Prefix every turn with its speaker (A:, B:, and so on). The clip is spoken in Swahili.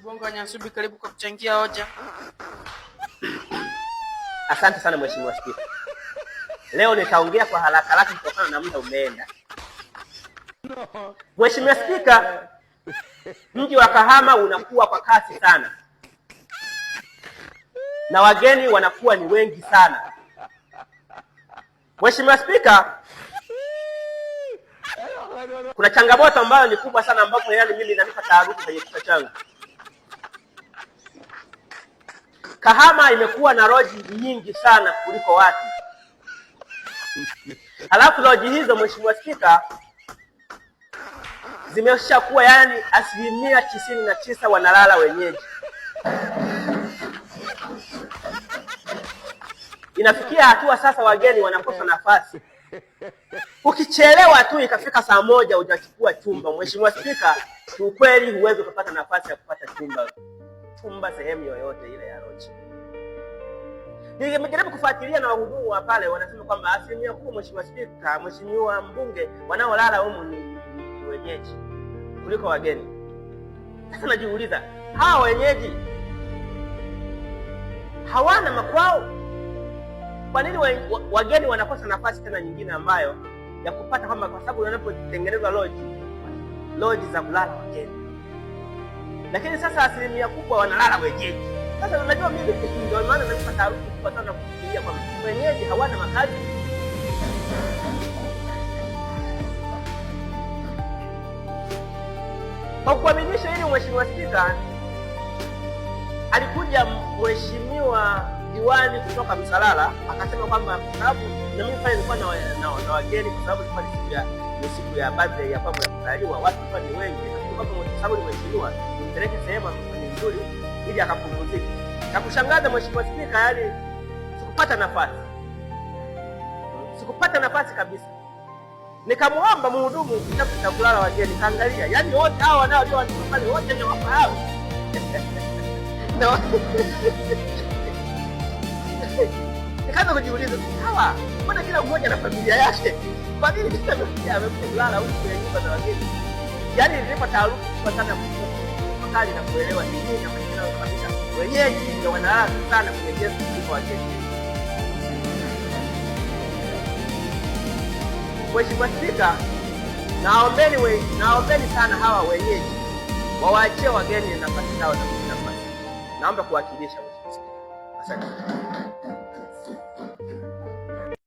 A: Mbongo wa Nyasubi, karibu kwa kuchangia hoja.
B: Asante sana Mheshimiwa Spika. Leo nitaongea kwa haraka kutokana na muda umeenda. Mheshimiwa Spika, mji wa Kahama unakuwa kwa kasi sana na wageni wanakuwa ni wengi sana. Mheshimiwa Spika, kuna changamoto ambayo ni kubwa sana ambapo yani mimi inanipa taharuki kwenye kichwa changu. Kahama imekuwa na loji nyingi sana kuliko watu. Halafu loji hizo Mheshimiwa Spika zimeshakuwa yani 99% wanalala wenyeji. Inafikia hatua sasa wageni wanakosa nafasi. Ukichelewa tu ikafika saa moja hujachukua chumba, Mheshimiwa Spika, kiukweli huwezi kupata nafasi ya kupata chumba sehemu yoyote ile ya loji. Nimejaribu kufuatilia na wahudumu wa pale wanasema kwamba asilimia kubwa Mheshimiwa Spika, Mheshimiwa mbunge, wanaolala humu ni wenyeji kuliko wageni. Sasa najiuliza, hawa wenyeji hawana makwao? Kwa nini wageni wanakosa nafasi tena nyingine ambayo ya kupata, kwamba kwa sababu wanapotengeneza loji za kulala wageni, lakini sasa asilimia kubwa wanalala wenyeji. Sasa unajua mimi ndio maana nanipa taharuki kubwa sana kufikiria kwamba wenyeji hawana makazi. Kwa kuaminisha hili Mheshimiwa Spika, alikuja Mheshimiwa diwani kutoka Msalala akasema kwamba kwa sababu na mimi pale nilikuwa na wageni, kwa sababu ilikuwa ni siku ya birthday ya baba ya kuzaliwa, watu walikuwa ni wengi, kwa sababu ni mheshimiwa nipeleke sehemu nzuri ili akapumzike. Na kushangaza Mheshimiwa Spika, yani sikupata nafasi kabisa. Nikamuomba mhudumu kitabu cha kulala wageni, kaangalia, yani wote hao wanaojua wote ni wafahamu. Nikaanza kujiuliza, hawa mbona kila mmoja na familia yake? Kwa nini kila mmoja amekuja kulala huko kwenye nyumba za wageni? Yaani nilipa taharuki kubwa sana kutokana na kuelewa nini na maana kabisa. Wenyeji ndio wanalala sana kwenye jeshi kuliko wageni. Mheshimiwa Spika, naombeni sana hawa wenyeji wawaachie wageni nafasi zao za nafasi. Naomba kuwakilisha Mheshimiwa Spika. Asante.